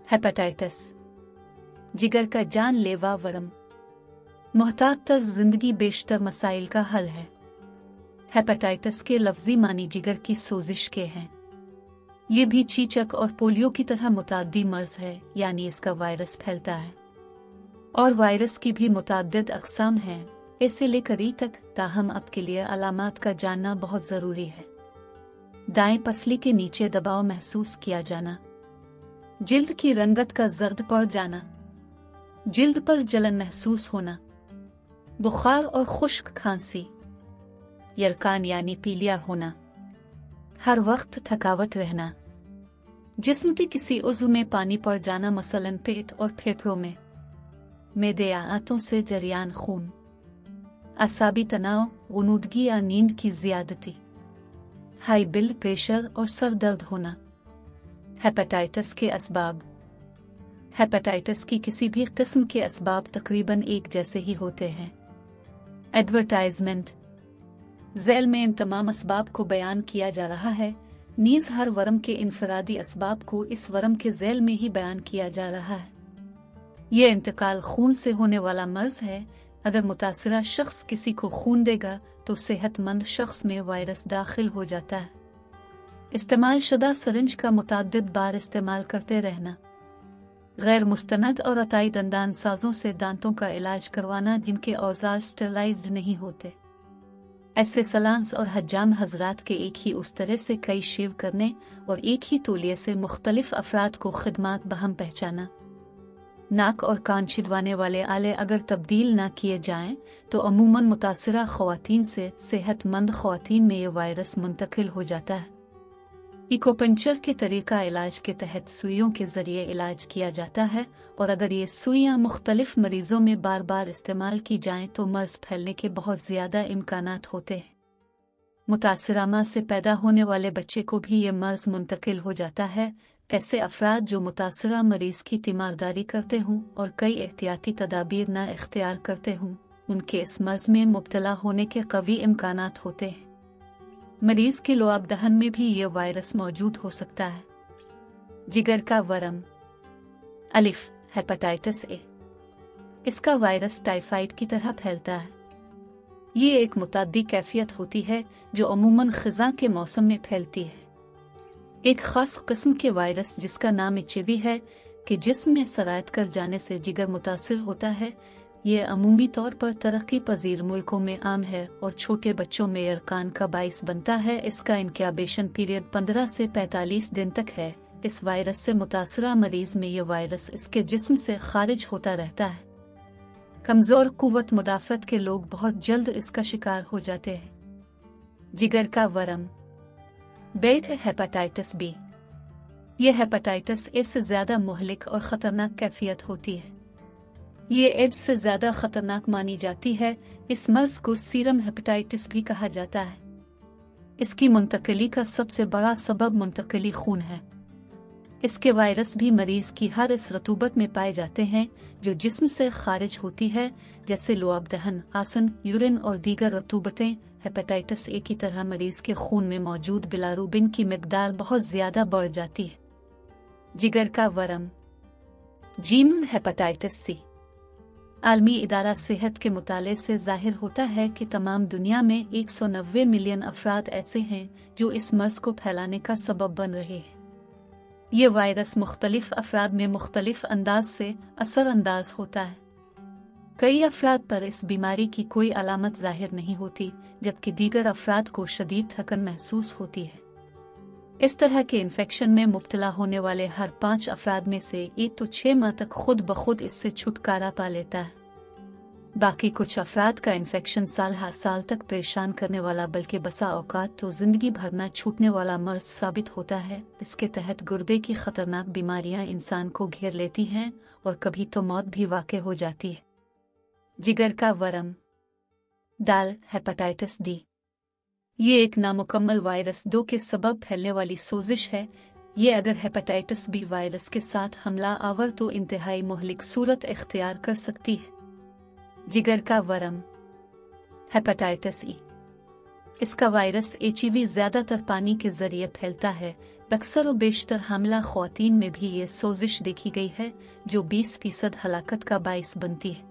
Hepatitis जिगर का जानलेवा वरम। मुहतात तर्ज जिंदगी बेशतर मसाइल का हल है। हेपेटाइटिस के लफ्जी मानी जिगर की सोजिश के हैं। ये भी चीचक और पोलियो की तरह मुताद्दी मर्ज है, यानी इसका वायरस फैलता है। और वायरस की भी मुताद्दिद अक़साम हैं, ए से लेकर ई तक। ताहम अब के लिए अलामात का जानना बहुत ज़रूरी है। दाएं पसली के नीचे दबाव महसूस किया जाना, जिल्द की रंगत का जर्द पड़ जाना, जिल्द पर जलन महसूस होना, बुखार और खुश्क खांसी, यरकान यानी पीलिया होना, हर वक्त थकावट रहना, जिस्म के किसी उज़्व में पानी पड़ जाना, मसलन पेट और फेफड़ों में, मैदे या आंतों से जरियान खून, असाबी तनाव, गुनूदगी या नींद की ज़ियादती, हाई ब्लड प्रेशर और सर दर्द होना। हेपेटाइटिस के असबाब। हेपेटाइटिस की किसी भी किस्म के असबाब तकरीबन एक जैसे ही होते हैं। एडवर्टाइजमेंट ज़ैल में इन तमाम असबाब को बयान किया जा रहा है, नीज़ हर वरम के इनफरादी असबाब को इस वरम के ज़ैल में ही बयान किया जा रहा है। ये इंतकाल खून से होने वाला मर्ज है। अगर मुतासिरा शख्स किसी को खून देगा तो सेहतमंद शख्स में वायरस दाखिल हो जाता है। इस्तेमाल शुदा सरिंज का मुतअद्दिद बार इस्तेमाल करते रहना, गैर मुस्तनद और अताई दंदान साजों से दांतों का इलाज करवाना जिनके औजार स्टरलाइज्ड नहीं होते। ऐसे सलांस और हज्जाम हजरात के एक ही उस्तरे से कई शेव करने और एक ही तौलिए से मुख्तलिफ अफराद को खिदमात बहम पहचाना। नाक और कान छिदवाने वाले आले अगर तब्दील ना किए जाएं तो अमूमन मुतासिरा ख़वातीन से सेहतमंद ख़वातीन में ये वायरस मुंतकिल हो जाता है। इकोपंचर के तरीका इलाज के तहत सुइयों के ज़रिए इलाज किया जाता है, और अगर ये सुइयां मुख्तलिफ मरीज़ों में बार बार इस्तेमाल की जाएं तो मर्ज़ फैलने के बहुत ज़्यादा इम्कानात होते हैं। मुतासिरा माँ से पैदा होने वाले बच्चे को भी ये मर्ज़ मुंतकिल हो जाता है। ऐसे अफराद जो मुतासिरा मरीज़ की तीमारदारी करते हों और कई एहतियाती तदाबीर ना इख्तियार करते हों, उनके इस मर्ज़ में मुब्तला होने के कवी इम्कानात होते हैं। मरीज़ के लुआब दहन में भी ये वायरस मौजूद हो सकता है। जिगर का वरम। अलिफ हेपेटाइटिस ए। इसका वायरस टाइफाइड की तरह फैलता है। ये एक मुताद्दी कैफियत होती है जो अमूमन ख़िज़ा के मौसम में फैलती है। एक ख़ास किस्म के वायरस जिसका नाम एचआईवी है कि जिस्म में सरायत कर जाने से जिगर मुतासिर होता है। ये अमूमी तौर पर तरक्की पजीर मुल्कों में आम है और छोटे बच्चों में यरकान का बाइस बनता है। इसका इनक्याबेशन पीरियड 15 से 45 दिन तक है। इस वायरस से मुतासिरा मरीज में ये वायरस इसके जिस्म से खारिज होता रहता है। कमज़ोर कुव्वत मुदाफ़त के लोग बहुत जल्द इसका शिकार हो जाते हैं। जिगर का वरम। बे हेपेटाइटिस बी। यह हेपेटाइटिस ए से ज़्यादा मुहलिक और ख़तरनाक कैफियत होती है। ये एड्स से ज़्यादा ख़तरनाक मानी जाती है। इस मर्ज़ को सीरम हेपेटाइटिस भी कहा जाता है। इसकी मुंतकिली का सबसे बड़ा सबब मुंतकिली खून है। इसके वायरस भी मरीज़ की हर इस रतूबत में पाए जाते हैं जो जिस्म से खारिज होती है, जैसे लुआब दहन, आसन, यूरिन और दीगर रतूबतें। हेपेटाइटिस ए की तरह मरीज़ के खून में मौजूद बिलारूबिन की मिकदार बहुत ज़्यादा बढ़ जाती है। जिगर का वरम। जीम हेपेटाइटिस सी। आलमी इदारा सेहत के मुताले से ज़ाहिर होता है कि तमाम दुनिया में 190 मिलियन अफराद ऐसे हैं जो इस मर्ज़ को फैलाने का सबब बन रहे हैं। ये वायरस मुख्तलिफ अफराद में मुख्तलिफ अंदाज से असरअंदाज होता है। कई अफराद पर इस बीमारी की कोई अलामत ज़ाहिर नहीं होती, जबकि दीगर अफराद को शदीद थकन महसूस होती है। इस तरह के इन्फेक्शन में मुब्तला होने वाले हर 5 अफराद में से एक तो 6 माह तक खुद ब खुद इससे छुटकारा पा लेता है। बाकी कुछ अफराद का इन्फेक्शन साल हर साल तक परेशान करने वाला, बल्कि बसा औकात तो ज़िंदगी भर न छूटने वाला मर्ज़ साबित होता है। इसके तहत गुर्दे की ख़तरनाक बीमारियां इंसान को घेर लेती हैं और कभी तो मौत भी वाक़ हो जाती है। जिगर का वरम। दाल हेपेटाइटिस डी। ये एक नामुकम्मल वायरस 2 के सबब फैलने वाली सोजिश है। ये अगर हेपेटाइटिस बी वायरस के साथ हमला आवर तो इंतहाई मुहलिक सूरत इख्तियार कर सकती है। जिगर का वरम। Hepatitis E. اس کا وائرس HIV زیادہ تر پانی کے ذریعے پھیلتا ہے۔ اکثر و بیشتر حاملہ خواتین میں بھی یہ سوزش دیکھی گئی ہے، جو 20% ہلاکت کا باعث بنتی ہے۔